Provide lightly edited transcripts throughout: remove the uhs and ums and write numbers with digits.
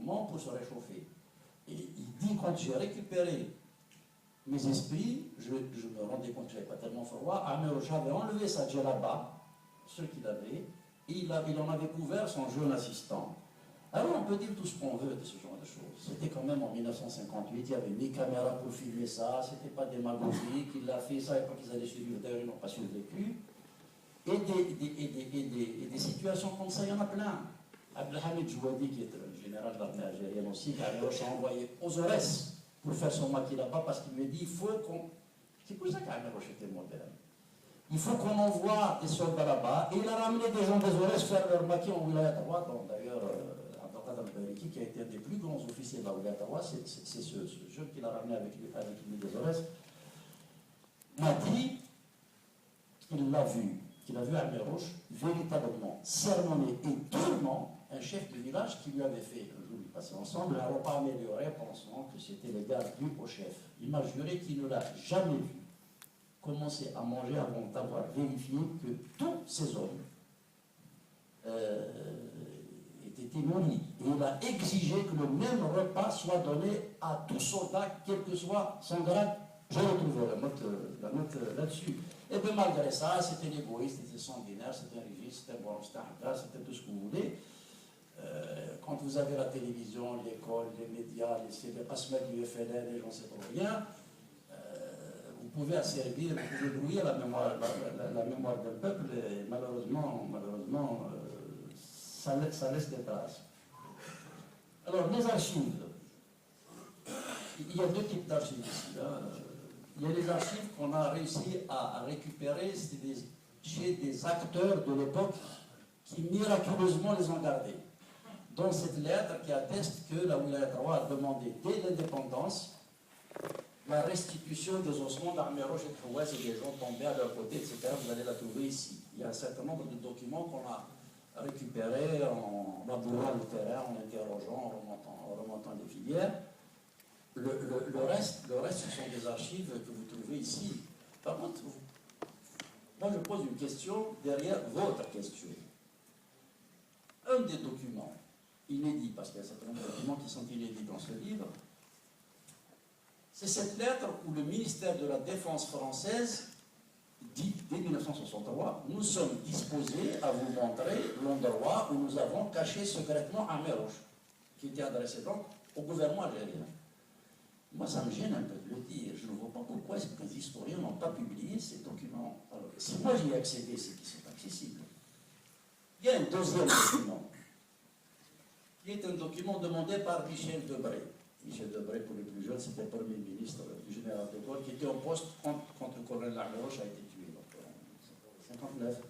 appartement pour se réchauffer. Et il dit, quand j'ai récupéré mes esprits, je me rendais compte que je n'avais pas tellement froid, Amerouche avait enlevé sa djellaba, ce qu'il avait, et il en avait couvert son jeune assistant. Alors on peut dire tout ce qu'on veut de ce genre de choses. C'était quand même en 1958, il n'y avait ni caméra pour filmer ça, c'était pas démagogique, il l'a fait, ça et pas qu'ils allaient survivre, d'ailleurs ils n'ont pas survécu. Et des situations comme ça, il y en a plein. Abdelhamid Jouadi, qui est le général de l'armée algérienne aussi, qui a envoyé aux Ores pour faire son maquis là-bas, parce qu'il lui a dit, il faut qu'on... C'est pour ça qu'Amerouche était moderne. Il faut qu'on envoie des soldats là-bas, et il a ramené des gens des Ores faire leur maquis en Wilaya Tawa, dont d'ailleurs Abdelkader Al-Bariki, qui a été un des plus grands officiers de la Wilaya Tawa, c'est ce jeune qu'il a ramené avec lui des Ores, m'a dit qu'il l'a vu, Amerouche véritablement sermonné et durement un chef de village qui lui avait fait, le jour où ils passaient ensemble, un repas amélioré, pensant que c'était l'égal dû au chef. Il m'a juré qu'il ne l'a jamais vu commencer à manger avant d'avoir vérifié que tous ces hommes étaient nourris. Et il a exigé que le même repas soit donné à tout soldat, quel que soit son grade. J'ai retrouvé la note là-dessus. Et bien malgré ça, c'était l'égoïste, c'était sanguinaire, c'était un régiste, c'était bon, c'était tout ce que vous voulez. Quand vous avez la télévision, l'école, les médias, les passements du FLN, les gens ne savent pas rien, vous pouvez asservir, vous pouvez brouiller la mémoire d'un peuple, et malheureusement ça laisse des traces. Alors, les archives. Il y a deux types d'archives ici. Il y a les archives qu'on a réussi à récupérer chez des acteurs de l'époque qui miraculeusement les ont gardés. Dans cette lettre qui atteste que la Wilaya Tawa a demandé dès l'indépendance la restitution des ossements d'Amerouche et de Fouès et des gens tombés à leur côté, etc. Vous allez la trouver ici. Il y a un certain nombre de documents qu'on a récupérés en labourant le terrain, en interrogeant, en remontant les filières. Le reste, ce sont des archives que vous trouvez ici. Par contre, moi je pose une question derrière votre question. Un des documents inédits, parce qu'il y a un certain nombre de documents qui sont inédits dans ce livre, c'est cette lettre où le ministère de la Défense française dit, dès 1963, nous sommes disposés à vous montrer l'endroit où nous avons caché secrètement Amerouche, qui était adressé donc au gouvernement algérien. Moi, ça me gêne un peu de le dire. Je ne vois pas pourquoi est-ce que les historiens n'ont pas publié ces documents. Alors, si moi j'y ai accédé, c'est qu'ils sont accessibles. Il y a un deuxième document, qui est un document demandé par Michel Debré. Michel Debré, pour les plus jeunes, c'était le premier ministre du général de Gaulle, qui était en poste quand le colonel Amerouche a été tué, donc en 1959.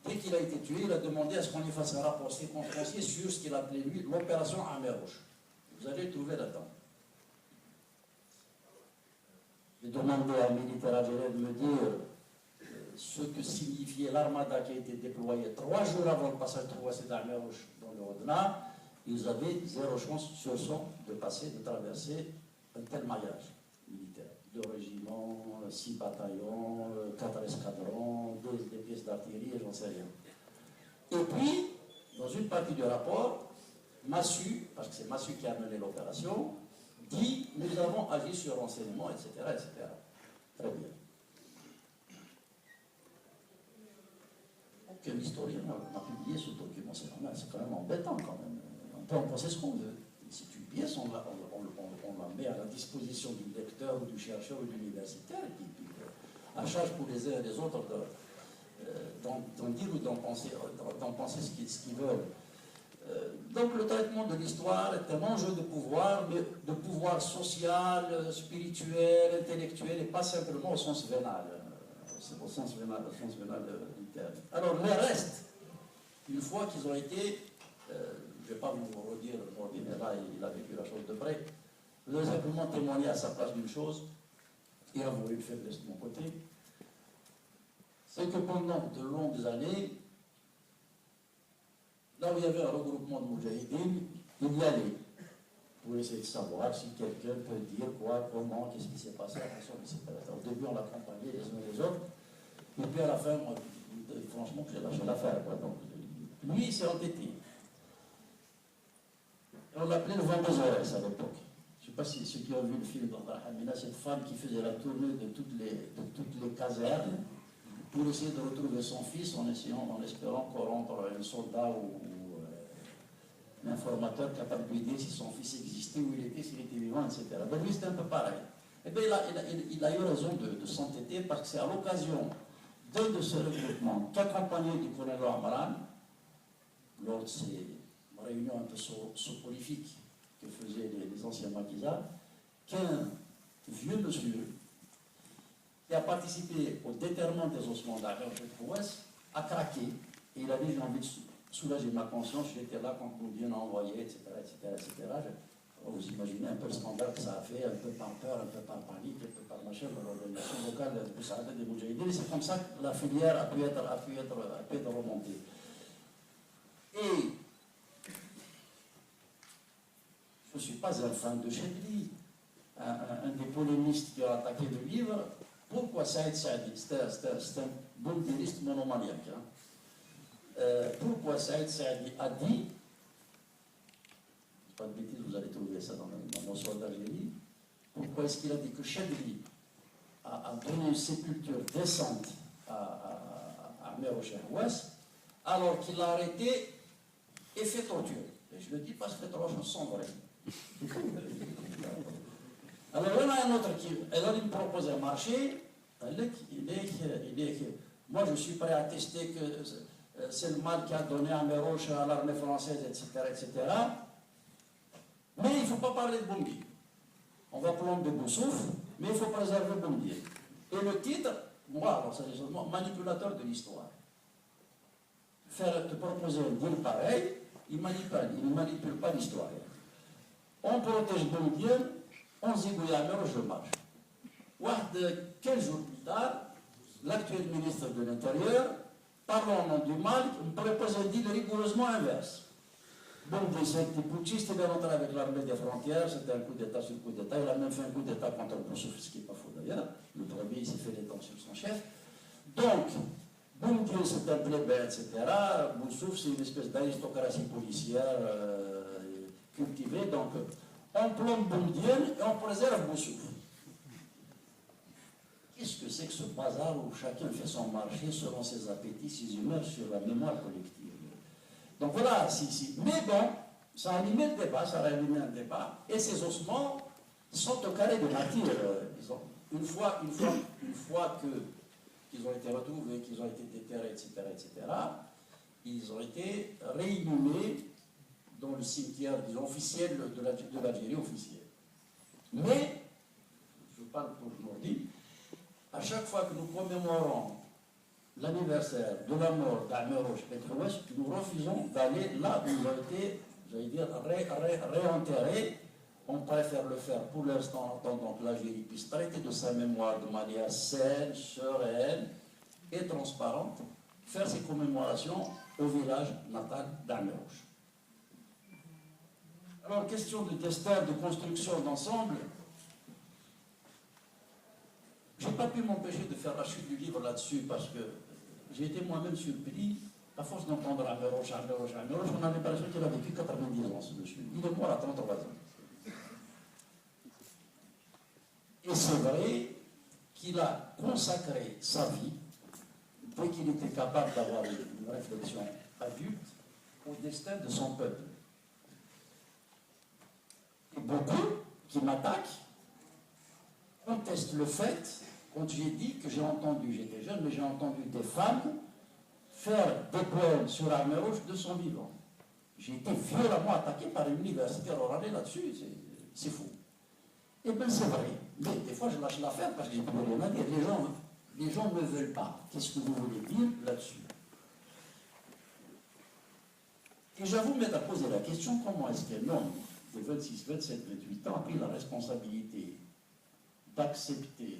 Dès qu'il a été tué, il a demandé à ce qu'on lui fasse un rapport circonstancié sur ce qu'il appelait, lui, l'opération Amerouche. Vous allez le trouver là-dedans. J'ai demandé à un militaire algérien de me dire ce que signifiait l'armada qui a été déployée 3 jours avant le passage de Fouès et d'Amerouche dans le Rodna. Ils avaient zéro chance sur 100 de traverser un tel maillage militaire. 2 régiments, 6 bataillons, 4 escadrons, 2 pièces d'artillerie, et j'en sais rien. Et puis, dans une partie du rapport, Massu, parce que c'est Massu qui a mené l'opération, dit nous avons agi sur renseignement, etc., etc. Très bien. Aucun historien n'a publié ce document, c'est normal, c'est quand même embêtant quand même. On peut en penser ce qu'on veut. C'est une pièce, on la met à la disposition du lecteur ou du chercheur ou de l'universitaire, et puis à charge pour les uns et les autres d'en dire ou d'en penser ce qu'ils veulent. Donc le traitement de l'histoire est un enjeu de pouvoir, mais de pouvoir social, spirituel, intellectuel, et pas simplement au sens vénal. C'est au sens vénal du terme. Alors le reste, une fois qu'ils ont été, je ne vais pas vous redire, mais là il a vécu la chose de près, je vais simplement témoigner à sa place d'une chose, et avouer une faiblesse de mon côté, c'est que pendant de longues années, là où il y avait un regroupement de Moudjahidine, il y allait pour essayer de savoir si quelqu'un peut dire quoi, comment, qu'est-ce qui s'est passé, etc. Au début, on l'accompagnait les uns les autres, et puis à la fin, moi, franchement, j'ai lâché l'affaire. Donc, lui, il s'est entêté. On l'appelait le vent des Aurès à l'époque. Je ne sais pas si ceux qui ont vu le film d'Andra Hamina, cette femme qui faisait la tournée de toutes les casernes pour essayer de retrouver son fils en espérant corrompre un soldat ou un informateur capable de lui dire si son fils existait, où il était, s'il était vivant, etc. Donc lui, c'était un peu pareil. Eh bien, il a eu raison de s'entêter parce que c'est à l'occasion d'un de ces regroupements qu'accompagné du colonel Amaran, lors de ces réunions un peu soporifiques que faisaient les anciens maquisards, qu'un vieux monsieur qui a participé au déterrement des ossements d'Agar de Prouesse a craqué et il a dit j'ai envie de soulager ma conscience, j'étais là quand Boumediene a envoyé, etc. Vous imaginez un peu le scandale que ça a fait, un peu par peur, un peu par panique, un peu par machin, dans l'organisation locale de Saada des Moudjahidines. C'est comme ça que la filière a pu être remontée. Et je ne suis pas un fan de Chedli, un des polémistes qui a attaqué le livre. Pourquoi Saïd Saadi, c'est un boumedieniste monomaniaque, hein. Pourquoi Saïd Saadi a dit, pas de bêtises, vous allez trouver ça dans mon soir d'Algérie, pourquoi est-ce qu'il a dit que Chedli a donné une sépulture décente à Meroche Ouest, alors qu'il l'a arrêté et fait torturer. Et je le dis parce que les tortures sont vraies. Alors, il y en a un autre qui me propose un marché. Moi, je suis prêt à attester que c'est le mal qui a donné à Meroche, à l'armée française, etc. Mais il ne faut pas parler de Boumediene. On va plomber Boussouf, mais il faut préserver Boumediene. Et le titre, moi, alors ça c'est manipulateur de l'histoire. Te proposer un deal pareil, il ne manipule pas l'histoire. On protège Boumediene, on zigouille à Meroche, je marche. 15 jours plus tard, l'actuel ministre de l'Intérieur, parlant au nom du Mali, me propose un deal rigoureusement inverse. Boumediene, c'est un petit putschiste, il est rentré avec l'armée des frontières, c'était un coup d'État sur coup d'État, il a même fait un coup d'État contre Boussouf, ce qui n'est pas faux d'ailleurs. Le premier, il s'est fait les dents sur son chef. Donc, Boumediene, c'est un plébéien, etc. Boussouf, c'est une espèce d'aristocratie policière cultivée. Donc, on plombe Boumediene et on préserve Boussouf. Qu'est-ce que c'est que ce bazar où chacun fait son marché selon ses appétits, ses humeurs sur la mémoire collective? Donc voilà, mais bon, ça a animé le débat, ça a animé un débat, et ces ossements sont au carré de nature. Une fois qu'ils ont été retrouvés, qu'ils ont été déterrés, etc., ils ont été réinhumés dans le cimetière, disons, officiel de l'Algérie officielle. Mais, je parle pour aujourd'hui, à chaque fois que nous commémorons l'anniversaire de la mort d'Ameroche Petrouès, nous refusons d'aller là où ils ont été, j'allais dire, réenterrés. On préfère le faire pour l'instant, en attendant que l'Algérie puisse traiter de sa mémoire de manière saine, sereine et transparente, faire ses commémorations au village natal d'Ameroche. Alors, question de destin, de construction d'ensemble. Je n'ai pas pu m'empêcher de faire la chute du livre là-dessus parce que j'ai été moi-même surpris, à force d'entendre Ameroche, on a l'impression qu'il a vécu 90 ans ce monsieur. Il est mort à 33 ans. Et c'est vrai qu'il a consacré sa vie, dès qu'il était capable d'avoir une réflexion adulte, au destin de son peuple. Et beaucoup qui m'attaquent contestent le fait, quand j'ai dit que j'ai entendu, j'étais jeune, mais j'ai entendu des femmes faire des poèmes sur Ameroche de son vivant. J'ai été violemment attaqué par une universitaire orale là-dessus, c'est fou. Eh bien c'est vrai, mais des fois je lâche l'affaire parce que j'ai plus rien à dire. Les gens ne veulent pas. Qu'est-ce que vous voulez dire là-dessus? Et j'avoue m'être à poser la question, comment est-ce qu'un homme de 26, 27, 28 ans a pris la responsabilité d'accepter